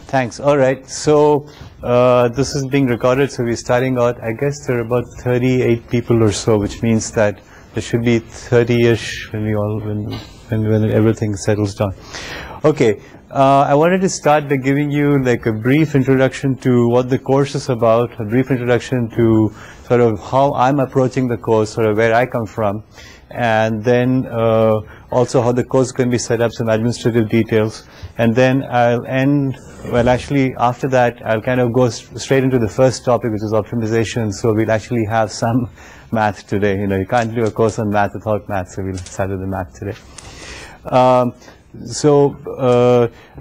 Thanks. All right. So this is being recorded, so we're starting out. I guess there are about 38 people or so, which means that there should be 30-ish when everything settles down. Okay. I wanted to start by giving you like a brief introduction to what the course is about, a brief introduction to sort of how I'm approaching the course, sort of where I come from, and then also how the course can be set up, some administrative details, and then I'll end, well actually after that I'll kind of go straight into the first topic, which is optimization. So we'll actually have some math today. You know, you can't do a course on math without math, so we'll start with the math today.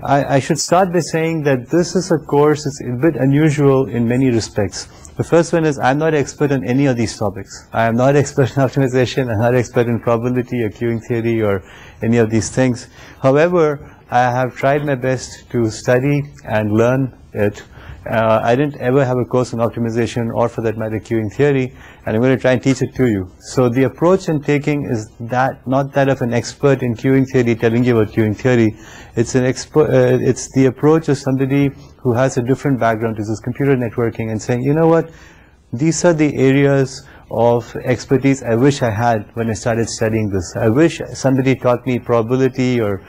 I should start by saying that this is a course that's a bit unusual in many respects. The first one is I'm not expert on any of these topics. I am not expert in optimization, I'm not expert in probability or queuing theory or any of these things. However, I have tried my best to study and learn it. I didn't ever have a course on optimization or for that matter queuing theory, and I'm going to try and teach it to you. So the approach I'm taking is that not that of an expert in queuing theory telling you about queuing theory. It's the approach of somebody who has a different background, this is computer networking, and saying, you know what, these are the areas of expertise I wish I had when I started studying this. I wish somebody taught me probability or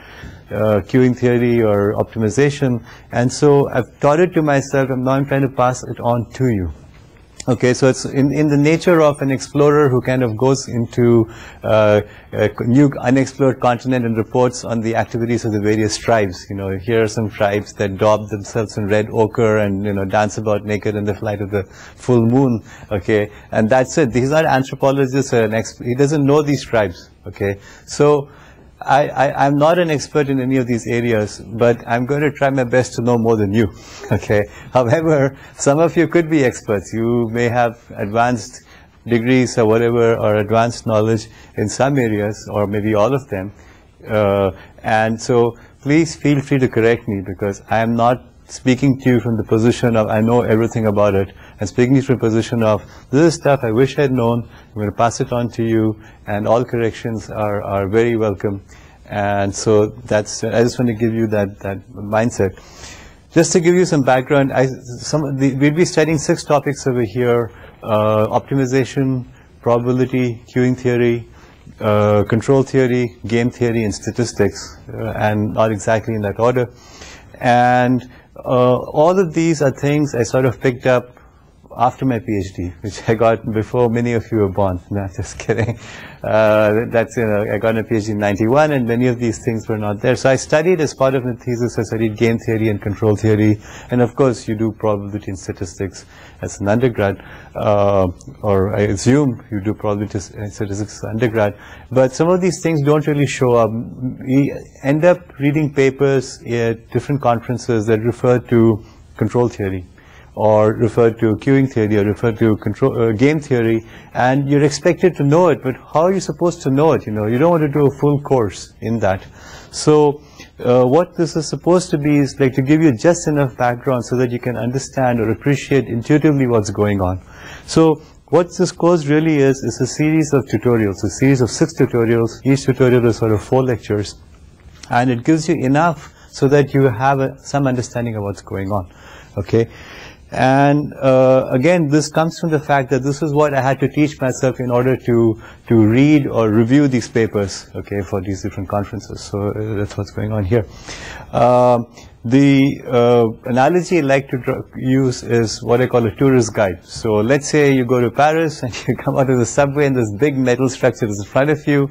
queuing theory or optimization, and so I've taught it to myself, and now I'm trying to pass it on to you. Okay, so it's in the nature of an explorer who kind of goes into a new unexplored continent and reports on the activities of the various tribes. You know, here are some tribes that daub themselves in red ochre and, you know, dance about naked in the light of the full moon. Okay, and that's it. He's not an anthropologist or an expert. He doesn't know these tribes. Okay, so I'm not an expert in any of these areas, but I'm going to try my best to know more than you. Okay. However, some of you could be experts. You may have advanced degrees or whatever, or advanced knowledge in some areas, or maybe all of them. And so please feel free to correct me, because I am not speaking to you from the position of I know everything about it. I'm speaking to you from the position of this is stuff I wish I'd known. I'm going to pass it on to you, and all corrections are very welcome. And so that's I just want to give you that mindset. Just to give you some background, we'll be studying 6 topics over here: optimization, probability, queuing theory, control theory, game theory, and statistics, and not exactly in that order. And all of these are things I sort of picked up after my PhD, which I got before many of you were born. No, just kidding. That's, you know, I got a PhD in '91, and many of these things were not there. So I studied, as part of my thesis, I studied game theory and control theory, and of course you do probability and statistics as an undergrad, or I assume you do probability and statistics as an undergrad. But some of these things don't really show up. We end up reading papers at different conferences that refer to control theory, or refer to queuing theory, or refer to game theory, and you're expected to know it, but how are you supposed to know it? You know, you don't want to do a full course in that. So what this is supposed to be is like to give you just enough background so that you can understand or appreciate intuitively what's going on. So what this course really is a series of tutorials, a series of 6 tutorials. Each tutorial is sort of 4 lectures, and it gives you enough so that you have some understanding of what's going on. Okay. And again, this comes from the fact that this is what I had to teach myself in order to read or review these papers, okay, for these different conferences. So that's what's going on here. The analogy I like to use is what I call a tourist guide. So let's say you go to Paris and you come out of the subway and this big metal structure is in front of you,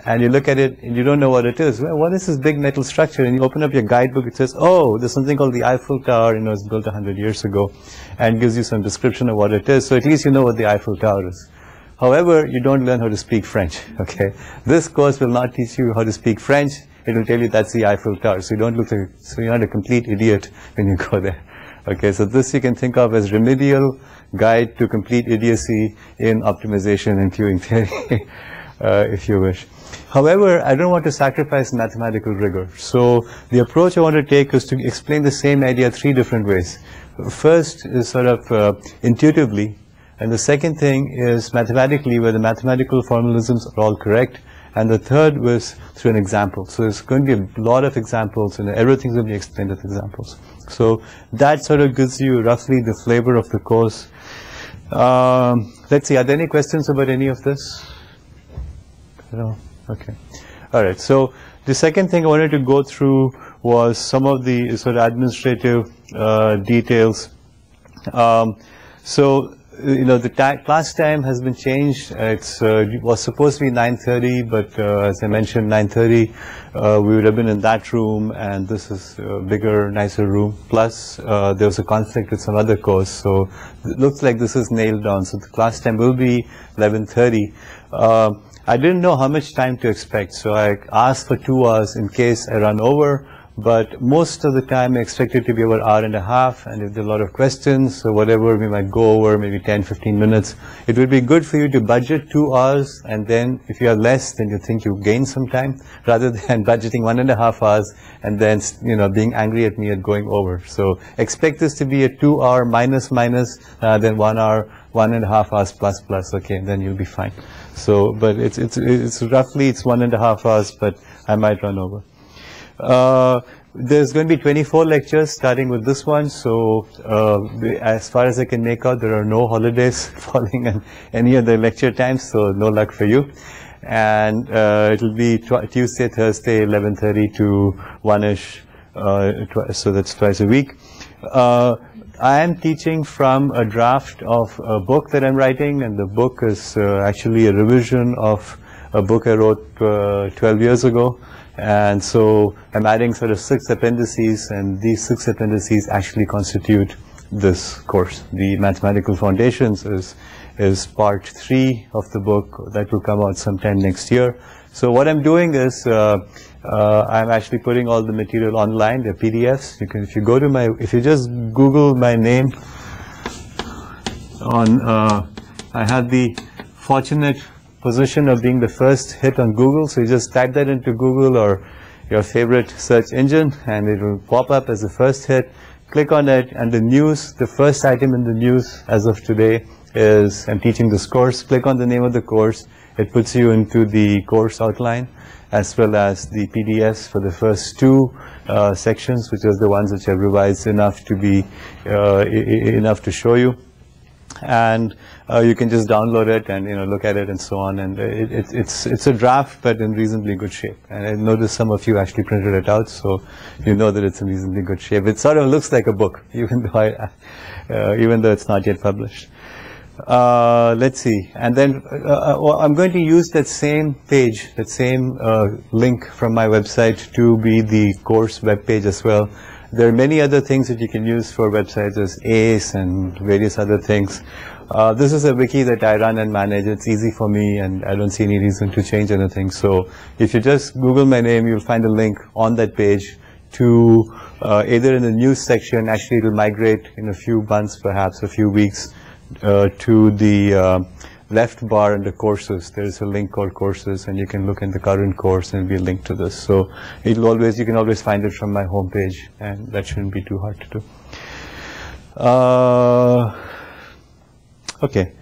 and you look at it and you don't know what it is. Well, what is this big metal structure? And you open up your guidebook, it says, oh, there's something called the Eiffel Tower, you know, it's built 100 years ago, and gives you some description of what it is. So at least you know what the Eiffel Tower is. However, you don't learn how to speak French, okay? This course will not teach you how to speak French. It will tell you that's the Eiffel Tower. So you don't look like, so you're not a complete idiot when you go there. Okay, so this you can think of as remedial guide to complete idiocy in optimization and queuing theory, if you wish. However, I don't want to sacrifice mathematical rigor. So the approach I want to take is to explain the same idea 3 different ways. First is sort of intuitively, and the second thing is mathematically, where the mathematical formalisms are all correct, and the third was through an example. So there's going to be a lot of examples, and everything's going to be explained with examples. So that sort of gives you roughly the flavor of the course. Let's see, are there any questions about any of this? No? Okay. All right. So the second thing I wanted to go through was some of the sort of administrative details. So, you know, the class time has been changed. It was supposed to be 9:30, but as I mentioned, 9:30, we would have been in that room, and this is a bigger, nicer room. Plus, there was a conflict with some other course, so it looks like this is nailed down. So the class time will be 11:30. I didn't know how much time to expect, so I asked for 2 hours in case I run over. But most of the time I expect it to be about an hour and a half, and if there are a lot of questions or whatever, we might go over maybe 10-15 minutes. It would be good for you to budget 2 hours, and then if you have less, then you think you gain some time, rather than budgeting 1.5 hours and then, you know, being angry at me at going over. So expect this to be a 2 hour minus, then 1 hour, 1.5 hours plus, okay, then you'll be fine. So, but it's roughly 1.5 hours, but I might run over. There's going to be 24 lectures starting with this one, so as far as I can make out, there are no holidays falling on any of the lecture times, so no luck for you. And it'll be Tuesday, Thursday, 11:30 to 1-ish, so that's twice a week. I am teaching from a draft of a book that I'm writing, and the book is actually a revision of a book I wrote 12 years ago. And so I'm adding sort of 6 appendices, and these 6 appendices actually constitute this course. The Mathematical Foundations is part 3 of the book that will come out sometime next year. So what I'm doing is I'm actually putting all the material online, the PDFs. You can, if you just Google my name on, I had the fortunate position of being the first hit on Google, so you just type that into Google or your favorite search engine, and it will pop up as the first hit. Click on it, and the first item in the news as of today is I'm teaching this course. Click on the name of the course. It puts you into the course outline, as well as the PDFs for the first 2 sections, which are the ones which I've revised enough to be enough to show you. And you can just download it and, you know, look at it and so on. And it's a draft, but in reasonably good shape. And I noticed some of you actually printed it out, so you know that it's in reasonably good shape. It sort of looks like a book, even though it's not yet published. Let's see. And then I'm going to use that same page, that same link from my website to be the course web page as well. There are many other things that you can use for websites. There's ACE and various other things. This is a wiki that I run and manage. It's easy for me, and I don't see any reason to change anything. So if you just Google my name, you'll find a link on that page to either in the news section. Actually, it will migrate in a few months, perhaps a few weeks, to the left bar in the courses. There is a link called courses, and you can look in the current course and it'll be a link to this. So you can always find it from my homepage, and that shouldn't be too hard to do. Okay.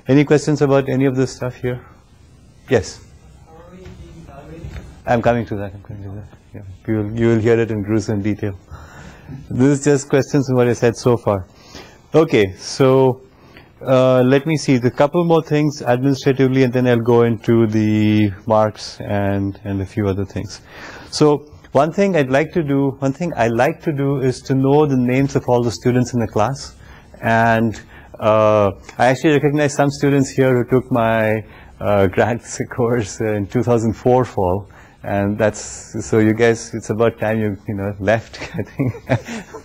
Any questions about any of this stuff here? Yes? How are we being evaluated? I'm coming to that. Yeah. You will hear it in gruesome detail. This is just questions on what I said so far. Okay, so let me see the couple more things administratively, and then I'll go into the marks and a few other things. So one thing I like to do is to know the names of all the students in the class. And I actually recognize some students here who took my grad course in 2004 fall. And so you guys, it's about time you left, I think.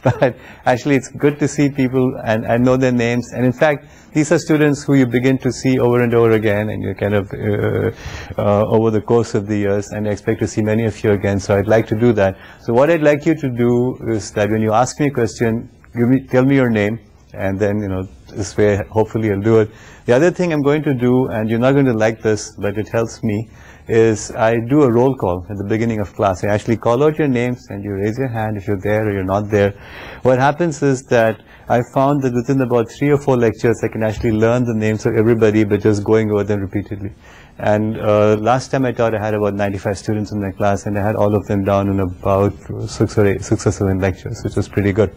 But actually it's good to see people and I know their names. And in fact, these are students who you begin to see over and over again, and you kind of over the course of the years, and I expect to see many of you again. So I'd like to do that. So what I'd like you to do is that when you ask me a question, tell me your name, and then this way hopefully I'll do it. The other thing I'm going to do, and you're not going to like this, but it helps me, is I do a roll call at the beginning of class. I actually call out your names and you raise your hand if you're there or you're not there. What happens is that I found that within about 3 or 4 lectures I can actually learn the names of everybody by just going over them repeatedly. And last time I taught, I had about 95 students in my class, and I had all of them down in about 6 or 7 lectures, which was pretty good.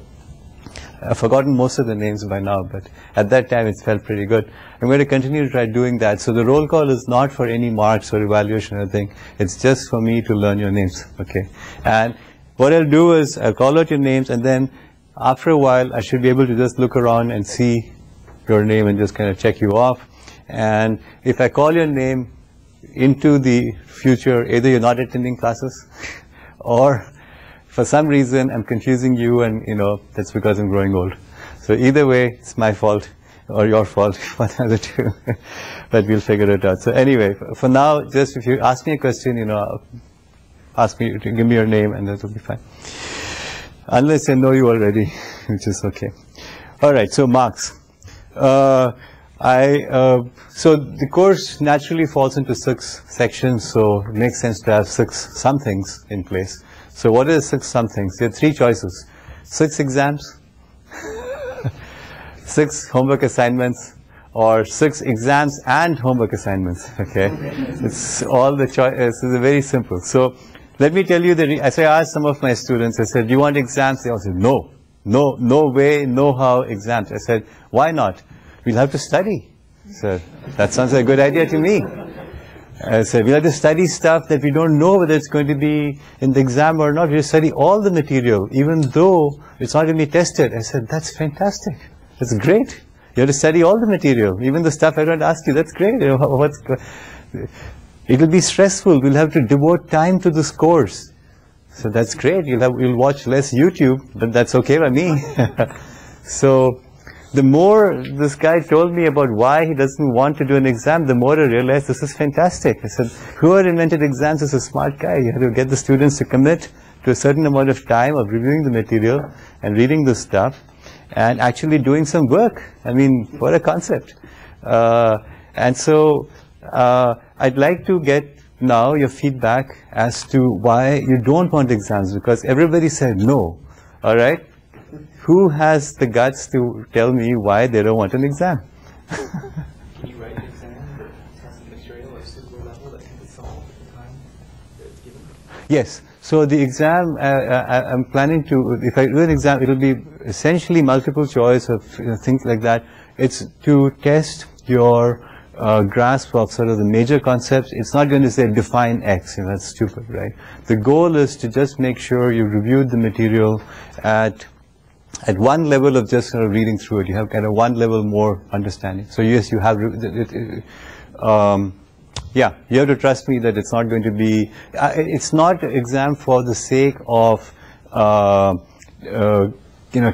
I've forgotten most of the names by now, but at that time it felt pretty good. I'm going to continue to try doing that. So the roll call is not for any marks or evaluation or anything. It's just for me to learn your names, okay? And what I'll do is I'll call out your names, and then after a while I should be able to just look around and see your name and just kind of check you off. And if I call your name into the future, either you're not attending classes or for some reason I'm confusing you, and that's because I'm growing old. So either way, it's my fault or your fault, one of the two. But we'll figure it out. So anyway, for now, just if you ask me a question, ask me to give me your name, and that will be fine. Unless I know you already, which is okay. All right. So marks. So the course naturally falls into 6 sections. So it makes sense to have 6 somethings in place. So what is 6 somethings? There are 3 choices. 6 exams, 6 homework assignments, or 6 exams and homework assignments, okay? It's all the choices. It's very simple. So let me tell you, as I asked some of my students, I said, do you want exams? They all said, no. No way, no how exams. I said, why not? We'll have to study. So that sounds like a good idea to me. I said, we'll have to study stuff that we don't know whether it's going to be in the exam or not. We'll study all the material, even though it's not going to be tested. I said, that's fantastic. That's great. You have to study all the material, even the stuff I don't ask you. That's great. It'll be stressful. We'll have to devote time to this course. So that's great. You'll watch less YouTube, but that's okay by me. So the more this guy told me about why he doesn't want to do an exam, the more I realized this is fantastic. I said, whoever invented exams is a smart guy. You have to get the students to commit to a certain amount of time of reviewing the material and reading the stuff and actually doing some work. I mean, what a concept. And so I'd like to get now your feedback as to why you don't want exams, because everybody said no. All right? Who has the guts to tell me why they don't want an exam? Can you write an exam or test the material at a suitable level that can be solved at the time that's given? Yes. So the exam, I'm planning to, if I do an exam, it will be essentially multiple choice of things like that. It's to test your grasp of sort of the major concepts. It's not going to say define X, that's stupid, right? The goal is to just make sure you reviewed the material at one level of just sort of reading through it. You have kind of one level more understanding. So yes, you have, yeah, you have to trust me that it's not going to be, it's not an exam for the sake of,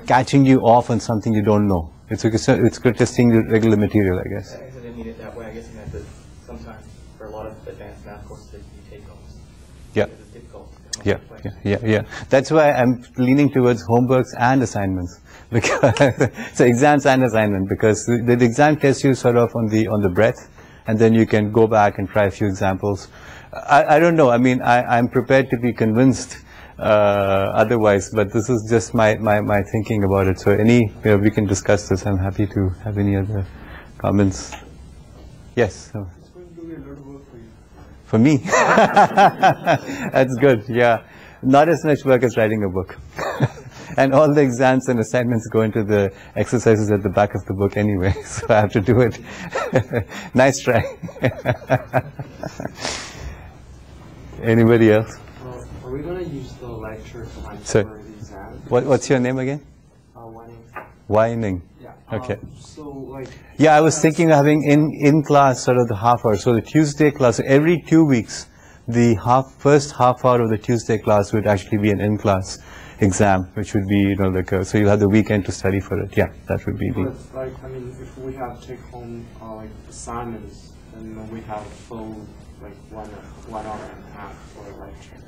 catching you off on something you don't know. It's testing the regular material, I guess. I guess I didn't mean it that way. I guess I meant that sometimes for a lot of advanced math courses, you take homes. Yeah. It's difficult. Yeah. That's why I'm leaning towards homeworks and assignments, because so exams and assignment, because the exam tests you sort of on the breadth, and then you can go back and try a few examples. I don't know. I mean, I'm prepared to be convinced otherwise, but this is just my thinking about it. So we can discuss this. I'm happy to have any other comments. Yes. So. It's going to be a lot of work for you. For me? That's good, yeah. Not as much work as writing a book. And all the exams and assignments go into the exercises at the back of the book anyway, so I have to do it. Nice try. Anybody else? Are we going to use the lecture time Sir. for the exam? What's your name again? Whining. Whining. Yeah. Okay. So, like... Yeah, I was thinking of having in class sort of the half hour. So the Tuesday class, so every 2 weeks, the first half hour of the Tuesday class would actually be an in-class exam, which would be, so you'll have the weekend to study for it. Yeah, that would be the... But, like, I mean, if we have take-home, assignments, then we have full, 1 hour and a half for lectures.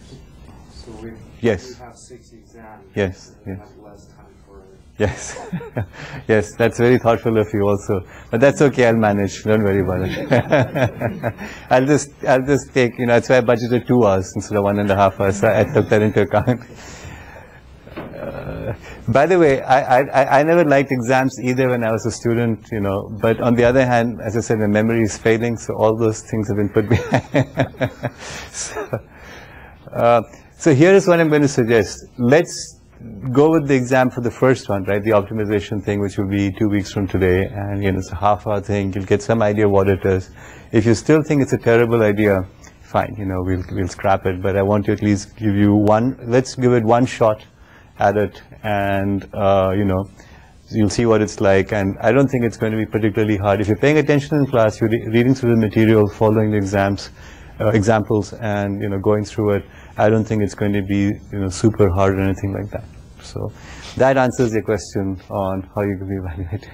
So we have 6 exams. Yes. We have less time for it. Yes. Yes, that's very thoughtful of you also. But that's okay, I'll manage. Don't worry about it. I'll just take, that's why I budgeted 2 hours instead of 1.5 hours. So I took that into account. By the way, I never liked exams either when I was a student, you know, but on the other hand, as I said, my memory is failing, so all those things have been put behind. So here is what I'm going to suggest. Let's go with the exam for the first one, right? The optimization thing, which will be 2 weeks from today, and you know, it's a half-hour thing. You'll get some idea what it is. If you still think it's a terrible idea, fine, you know, we'll scrap it. But I want to at least give you one. Let's give it one shot at it, and you know, you'll see what it's like. And I don't think it's going to be particularly hard. If you're paying attention in class, you're reading through the material, following the examples, and you know, going through it. I don't think it's going to be, you know, super hard or anything like that. So that answers your question on how you can be evaluated.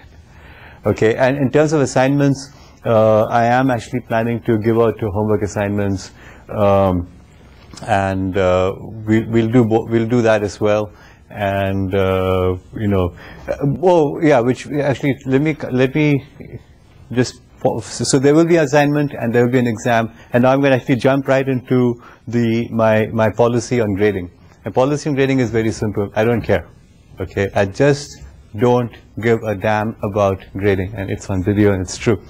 Okay, and in terms of assignments, I am actually planning to give out 2 homework assignments, and we'll do that as well. And you know, oh yeah, which actually let me just. So there will be an assignment and there will be an exam, and now I'm going to actually jump right into my policy on grading. My policy on grading is very simple. I don't care. Okay, I just don't give a damn about grading, and it's on video and it's true.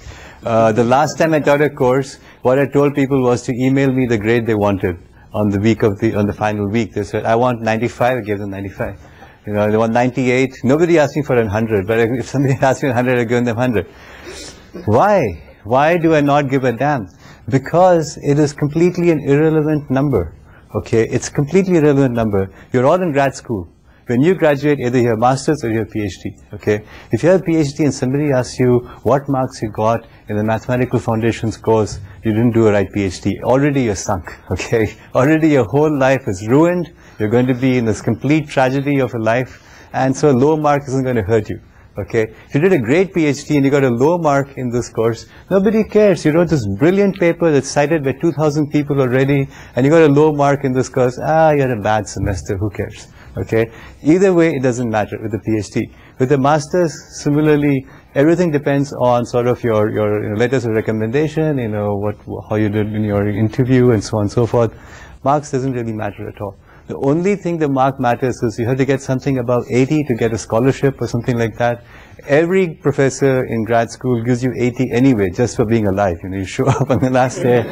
The last time I taught a course, what I told people was to email me the grade they wanted on the final week. They said, I want 95. I gave them 95. You know, they want 98. Nobody asked me for 100, but if somebody asked me 100, I give them 100. Why? Why do I not give a damn? Because it is completely an irrelevant number. Okay, it's completely irrelevant number. You're all in grad school. When you graduate, either you have master's or you have PhD. Okay, if you have a PhD and somebody asks you what marks you got in the mathematical foundations course, you didn't do a right PhD. Already you're sunk. Okay, already your whole life is ruined. You're going to be in this complete tragedy of a life, and so a low mark isn't going to hurt you. Okay, if you did a great PhD and you got a low mark in this course, nobody cares. You wrote this brilliant paper that's cited by 2,000 people already, and you got a low mark in this course. Ah, you had a bad semester. Who cares? Okay. Either way, it doesn't matter with the PhD. With the masters, similarly, everything depends on sort of your you know, letters of recommendation. You know how you did in your interview and so on and so forth. Marks doesn't really matter at all. The only thing the mark matters is you have to get something above 80 to get a scholarship or something like that. Every professor in grad school gives you 80 anyway, just for being alive. You know, you show up on the last day.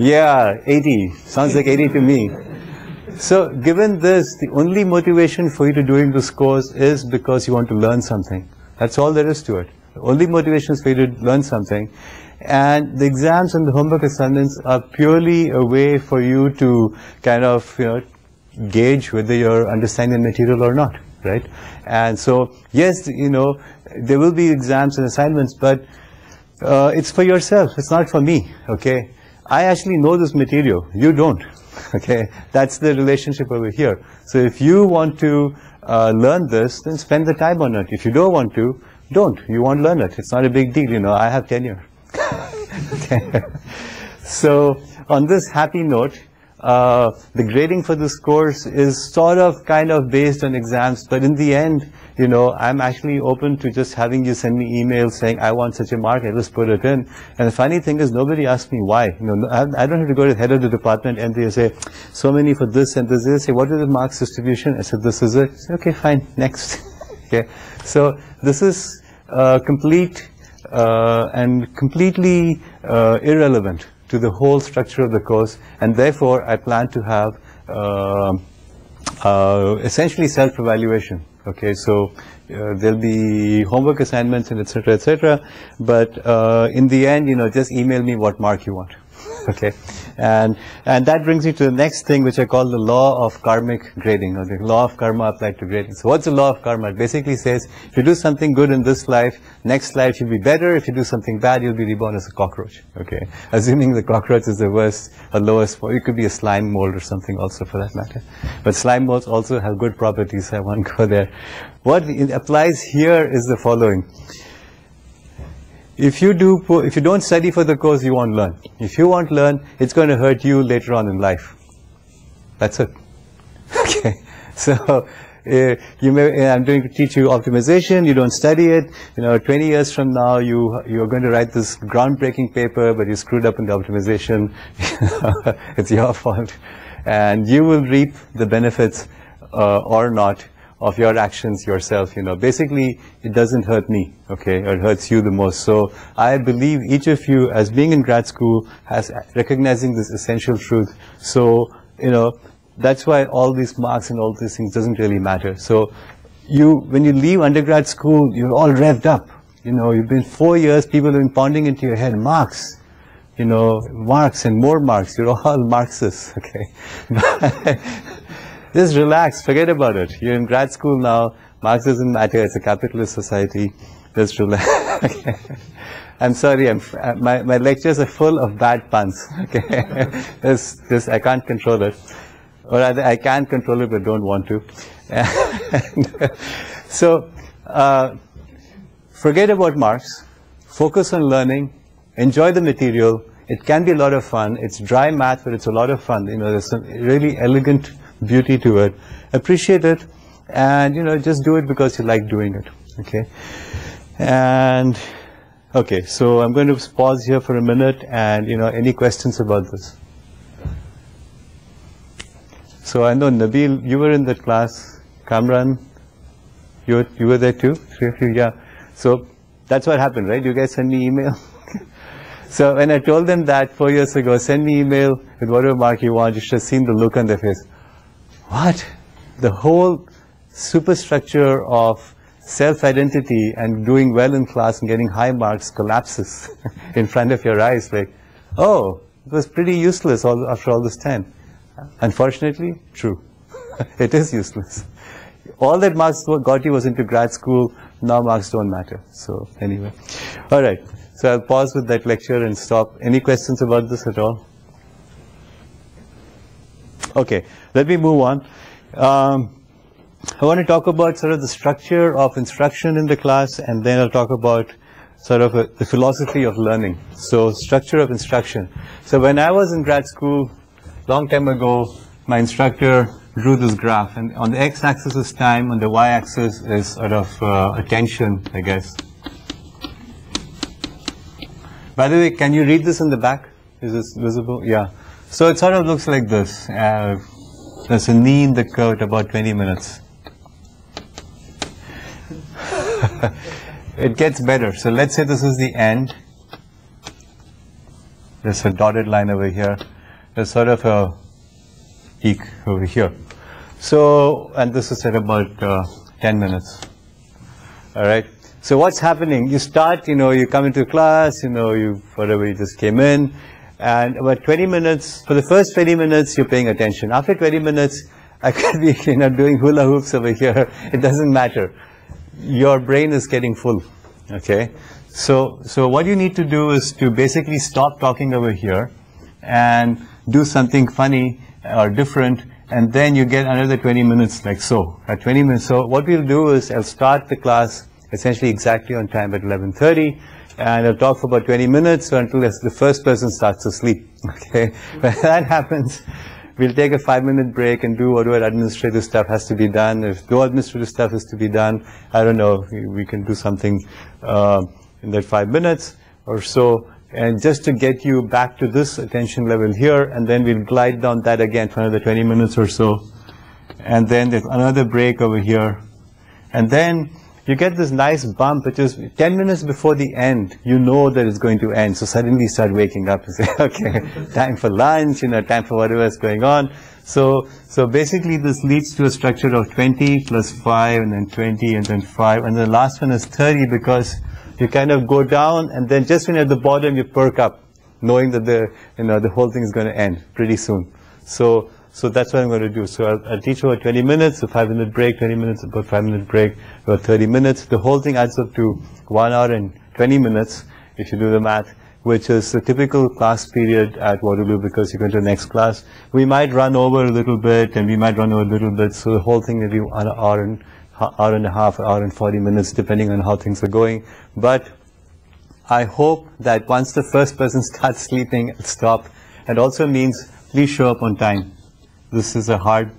Yeah, 80. Sounds like 80 to me. So given this, the only motivation for you to doing this course is because you want to learn something. That's all there is to it. The only motivation is for you to learn something. And the exams and the homework assignments are purely a way for you to kind of, you know, gauge whether you're understanding the material or not, right? And so, yes, you know, there will be exams and assignments, but it's for yourself. It's not for me, okay? I actually know this material. You don't, okay? That's the relationship over here. So if you want to learn this, then spend the time on it. If you don't want to, don't. You won't learn it. It's not a big deal, you know. I have tenure. Okay. So on this happy note, the grading for this course is sort of kind of based on exams, but in the end, you know, I'm actually open to just having you send me emails saying I want such a mark, I just put it in. And the funny thing is, nobody asks me why. You know, I don't have to go to the head of the department and they say so many for this and this. They say, what is the marks distribution? I said, this is it. I said, okay, fine, next. Okay, so this is complete and completely irrelevant to the whole structure of the course, and therefore I plan to have essentially self-evaluation. Okay, so there'll be homework assignments and etc., but in the end, you know, just email me what mark you want. Okay, and that brings me to the next thing, which I call the law of karmic grading, or the law of karma applied to grading. So what's the law of karma? It basically says if you do something good in this life, next life you'll be better. If you do something bad, you'll be reborn as a cockroach. Okay, assuming the cockroach is the worst or lowest form. It could be a slime mold or something also, for that matter. But slime molds also have good properties, so I won't go there. What applies here is the following. If you don't study for the course, you won't learn. If you won't learn, it's going to hurt you later on in life. That's it. Okay. So I'm going to teach you optimization. You don't study it. You know, 20 years from now, you're going to write this groundbreaking paper, but you screwed up in the optimization. It's your fault, and you will reap the benefits or not of your actions yourself, you know. Basically, it doesn't hurt me, okay, or it hurts you the most. So I believe each of you, as being in grad school, has recognizing this essential truth. So, you know, that's why all these marks and all these things doesn't really matter. So when you leave undergrad school, you're all revved up. You know, you've been 4 years, people have been pounding into your head, marks. You know, marks and more marks. You're all Marxists, okay? Just relax, forget about it. You're in grad school now. Marx doesn't matter. It's a capitalist society. Just relax. Okay. I'm sorry. My lectures are full of bad puns. Okay, I can't control it, or rather, I can control it, but don't want to. So, forget about Marx. Focus on learning. Enjoy the material. It can be a lot of fun. It's dry math, but it's a lot of fun. You know, there's some really elegant beauty to it. Appreciate it, and you know, just do it because you like doing it. Okay, and okay, so I'm going to pause here for a minute, and you know, any questions about this? So I know Nabil, you were in that class. Kamran, you were there too. 3 of you, yeah. So that's what happened, right? You guys send me email. So when I told them that 4 years ago, send me email with whatever mark you want, you should have seen the look on their face. What? The whole superstructure of self-identity and doing well in class and getting high marks collapses in front of your eyes. Like, oh, it was pretty useless after all this time. Unfortunately, true. It is useless. All that marks got you was into grad school. Now marks don't matter. So anyway. All right. So I'll pause with that lecture and stop. Any questions about this at all? Okay, let me move on. I want to talk about sort of the structure of instruction in the class, and then I'll talk about sort of the philosophy of learning. So structure of instruction. So when I was in grad school, long time ago, my instructor drew this graph, and on the x-axis is time, on the y-axis is sort of attention, I guess. By the way, can you read this in the back? Is this visible? Yeah. So it sort of looks like this. There's a knee in the curve at about 20 minutes. It gets better. So let's say this is the end. There's a dotted line over here. There's sort of a peak over here. So, and this is at about 10 minutes. All right. So what's happening? You start, you know, you come into class, you know, you just came in, and about 20 minutes, for the first 20 minutes, you're paying attention. After 20 minutes, I could be, you know, doing hula hoops over here. It doesn't matter. Your brain is getting full, okay? So what you need to do is to basically stop talking over here and do something funny or different, and then you get another 20 minutes like so, at 20 minutes. So what we'll do is I'll start the class essentially exactly on time at 11:30, and I'll talk for about 20 minutes until the first person starts to sleep, okay? When that happens, we'll take a 5-minute break and do whatever administrative stuff has to be done. If no administrative stuff is to be done, I don't know, we can do something in that 5 minutes or so, and just to get you back to this attention level here, and then we'll glide down that again for another 20 minutes or so, and then there's another break over here, and then you get this nice bump, which is 10 minutes before the end, you know that it's going to end. So suddenly you start waking up and say, okay, time for lunch, you know, time for whatever is going on. So basically this leads to a structure of 20 plus 5 and then 20 and then 5. And the last one is 30 because you kind of go down and then just when you're at the bottom you perk up, knowing that the whole thing is going to end pretty soon. So that's what I'm going to do. So I'll teach about 20 minutes, a 5-minute break, 20 minutes, about 5-minute break, about 30 minutes. The whole thing adds up to 1 hour and 20 minutes, if you do the math, which is the typical class period at Waterloo because you go to the next class. We might run over a little bit, and we might run over a little bit, so the whole thing will be an hour and a half, hour and 40 minutes, depending on how things are going. But I hope that once the first person starts sleeping, it'll stop. It also means please show up on time. This is a hard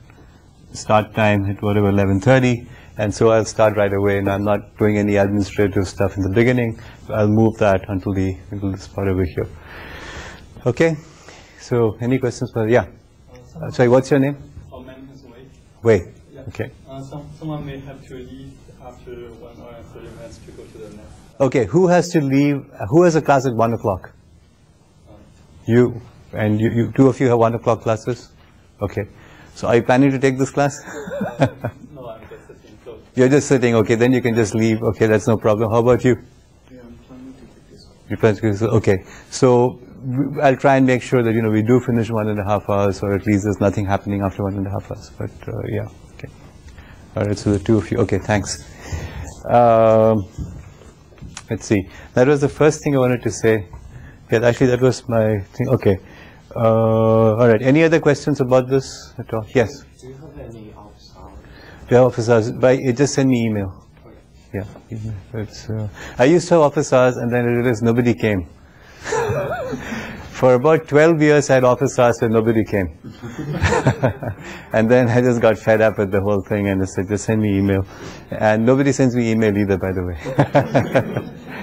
start time at whatever 11:30, and so I'll start right away, and I'm not doing any administrative stuff in the beginning. I'll move that until this part over here. Okay. So any questions? Yeah. Sorry, what's your name? My name is Wei. Wei. Okay. Someone may have to leave after 1 hour and 30 minutes to go to the next. Okay, who has to leave? Who has a class at 1 o'clock? You. And you, two of you have 1 o'clock classes? Okay. So are you planning to take this class? No, I'm just sitting. So You're just sitting, okay, then you can just leave. Okay, that's no problem. How about you? Yeah, I'm planning to take this one. You plan to take this? Okay. So I'll try and make sure that, we do finish 1.5 hours, or at least there's nothing happening after 1.5 hours. But yeah, okay. All right, so the two of you. Okay, thanks. Let's see. That was the first thing I wanted to say. Yeah, actually, that was my thing. Okay. All right. Any other questions about this at all? Yes. Do you have any office hours? Do you have office hours? Just send me email. Okay. Yeah. It's, I used to have office hours, and then I realized nobody came. For about 12 years, I had office hours where nobody came. And then I just got fed up with the whole thing and I said, just send me email. And nobody sends me email either, by the way.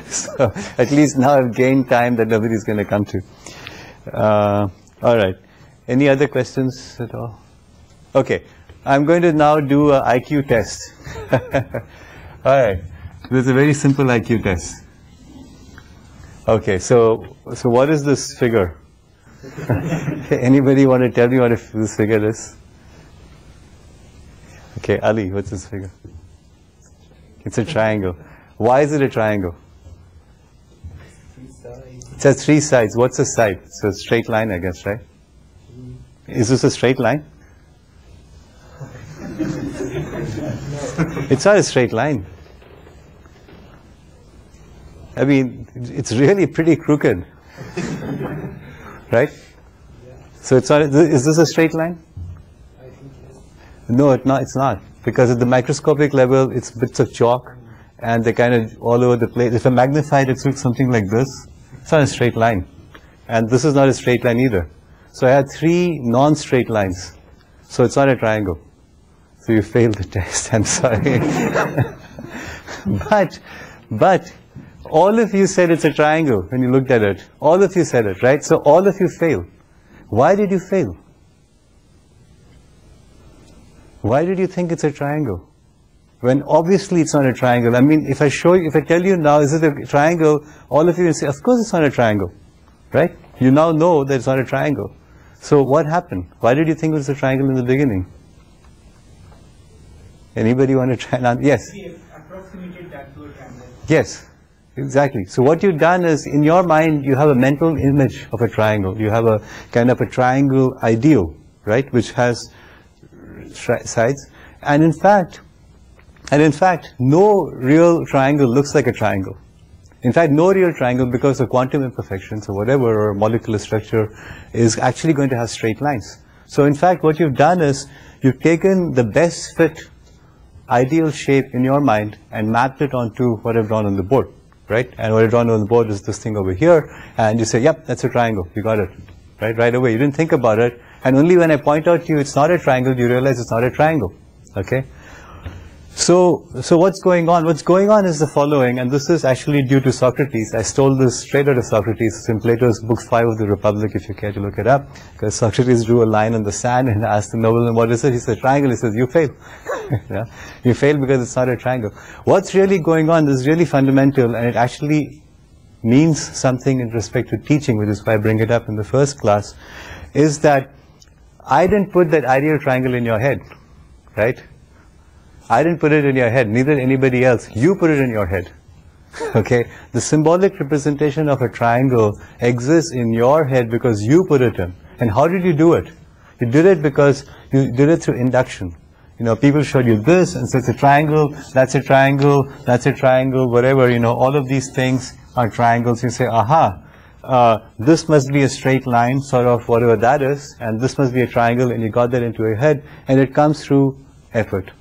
So at least now I've gained time that nobody's going to come to. All right. Any other questions at all? Okay. I'm going to now do an IQ test. All right. This is a very simple IQ test. Okay, so what is this figure? Anybody want to tell me what this figure is? Okay, Ali, what's this figure? It's a triangle. Why is it a triangle? It has 3 sides. What's a side? It's a straight line, I guess, right? Is this a straight line? It's not a straight line. I mean, it's really pretty crooked, right? So it's not. Is this a straight line? No, it's not. Because at the microscopic level, it's bits of chalk, and they're kind of all over the place. If I magnify it, it looks something like this. It's not a straight line, and this is not a straight line either. So I had 3 non-straight lines. So it's not a triangle. So you failed the test. I'm sorry. But. All of you said it's a triangle when you looked at it. All of you said it, right? So all of you failed. Why did you fail? Why did you think it's a triangle? When obviously it's not a triangle. I mean, if I tell you now, is it a triangle? All of you will say, of course it's not a triangle, right? You now know that it's not a triangle. So what happened? Why did you think it was a triangle in the beginning? Anybody want to try and answer? Yes. We approximated that to a triangle. Yes. Exactly. So what you've done is, in your mind, you have a mental image of a triangle. You have a kind of a triangle ideal, right, which has sides. And in fact, no real triangle looks like a triangle. In fact, no real triangle, because of quantum imperfections or whatever, or molecular structure, is actually going to have straight lines. So in fact, what you've done is, you've taken the best fit ideal shape in your mind and mapped it onto what I've drawn on the board. Right? And what I've drawn on the board is this thing over here, and you say, yep, that's a triangle. You got it. Right away. You didn't think about it, and only when I point out to you it's not a triangle, you realize it's not a triangle. Okay? So what's going on? What's going on is the following, and this is actually due to Socrates. I stole this straight out of Socrates. It's in Plato's Book 5 of the Republic, if you care to look it up. Because Socrates drew a line on the sand and asked the nobleman, what is it? He said, triangle. He says, you fail. Yeah? You fail because it's not a triangle. What's really going on is really fundamental, and it actually means something in respect to teaching, which is why I bring it up in the first class, is that I didn't put that ideal triangle in your head, right? I didn't put it in your head, neither anybody else. You put it in your head. Okay? The symbolic representation of a triangle exists in your head because you put it in. And how did you do it? You did it because you did it through induction. People showed you this, and so it's a triangle, that's a triangle, that's a triangle, whatever, all of these things are triangles. You say, aha, this must be a straight line, sort of whatever that is, and this must be a triangle, and you got that into your head, and it comes through effort.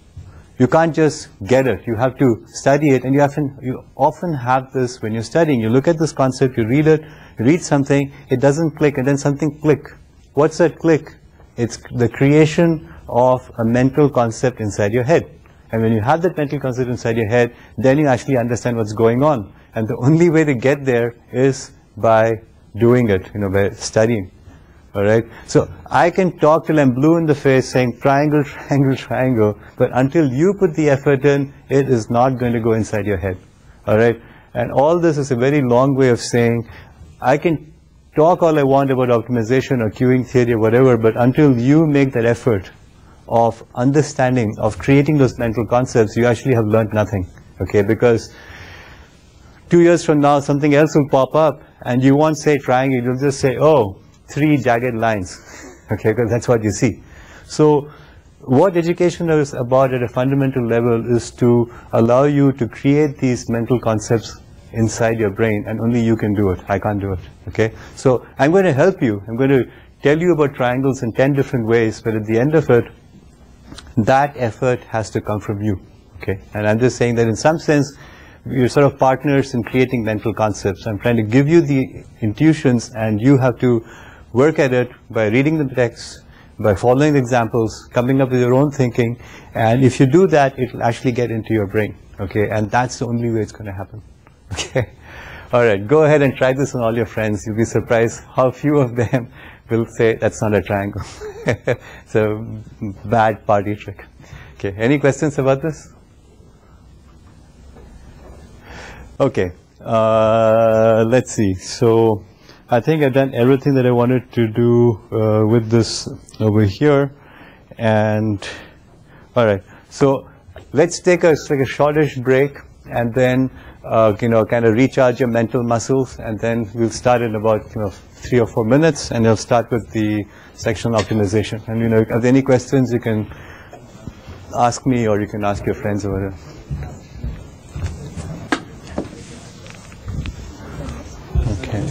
You can't just get it. You have to study it, and you often have this when you're studying. You look at this concept, you read it, you read something, it doesn't click, and then something click. What's that click? It's the creation of a mental concept inside your head. And when you have that mental concept inside your head, then you actually understand what's going on. And the only way to get there is by doing it, by studying. Alright? So I can talk till I'm blue in the face saying triangle, triangle, triangle, but until you put the effort in, it is not going to go inside your head. Alright? And all this is a very long way of saying, I can talk all I want about optimization or queuing theory or whatever, but until you make that effort of understanding, of creating those mental concepts, you actually have learned nothing. Okay? Because 2 years from now, something else will pop up, and you won't say triangle, you'll just say, oh, 3 jagged lines. Okay, because that's what you see. So what education is about at a fundamental level is to allow you to create these mental concepts inside your brain, and only you can do it. I can't do it. Okay? So I'm going to help you. I'm going to tell you about triangles in 10 different ways, but at the end of it, that effort has to come from you. Okay? And I'm just saying that in some sense, you're sort of partners in creating mental concepts. I'm trying to give you the intuitions, and you have to work at it by reading the text, by following the examples, coming up with your own thinking, and if you do that, it will actually get into your brain. Okay? And that's the only way it's going to happen. Okay? Alright, go ahead and try this on all your friends. You'll be surprised how few of them will say, that's not a triangle. It's a bad party trick. Okay, any questions about this? Okay, let's see. So I think I've done everything that I wanted to do with this over here. And all right, so let's take a shortish break, and then kind of recharge your mental muscles, and then we'll start in about 3 or 4 minutes, and we'll start with the sectional optimization. And if there are any questions, you can ask me, or you can ask your friends over there. Okay.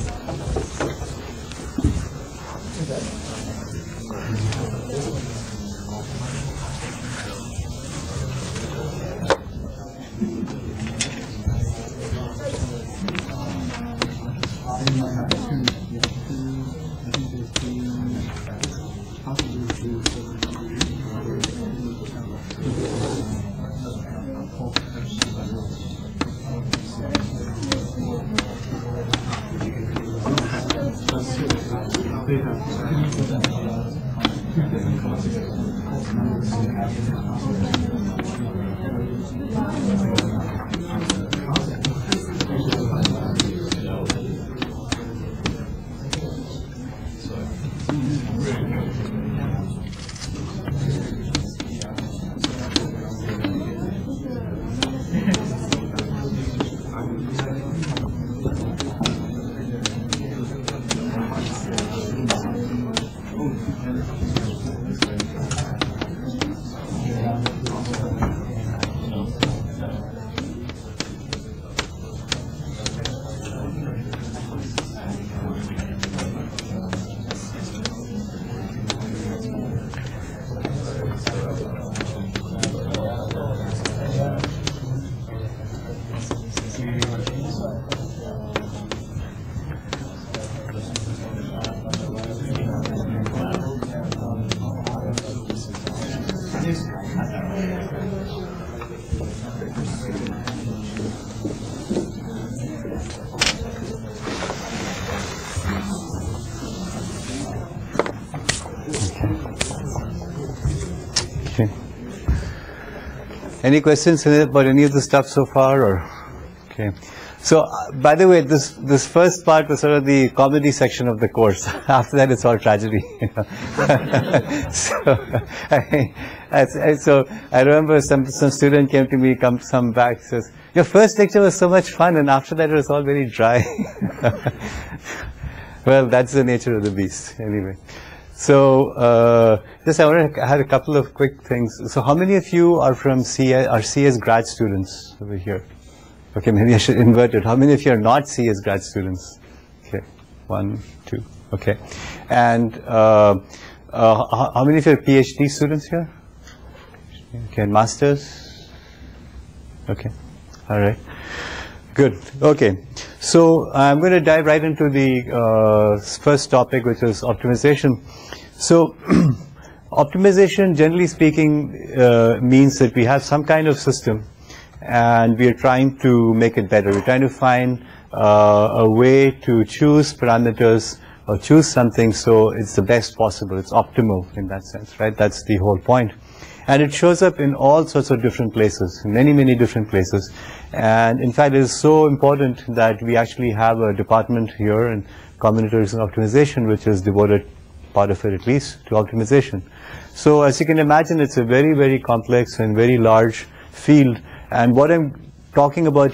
Any questions about any of the stuff so far, or okay? So, by the way, this first part was sort of the comedy section of the course. After that, it's all tragedy. So I remember some student came to me, some back, says, "Your first lecture was so much fun, and after that, it was all very dry." Well, that's the nature of the beast, anyway. So, I had a couple of quick things. So, how many of you are from CS grad students over here? Okay, maybe I should invert it. How many of you are not CS grad students? Okay, 1, 2. Okay, and how many of you are PhD students here? Okay, and masters. Okay, all right, good. Okay, so I'm going to dive right into the first topic, which is optimization. So, optimization, generally speaking, means that we have some kind of system, and we are trying to make it better. We're trying to find a way to choose parameters or choose something so it's the best possible, it's optimal in that sense, right? That's the whole point. And it shows up in all sorts of different places, many, many different places. And in fact, it is so important that we actually have a department here in combinatorics and optimization, which is devoted, part of it at least, to optimization. So as you can imagine, it's a very, very complex and very large field. And what I'm talking about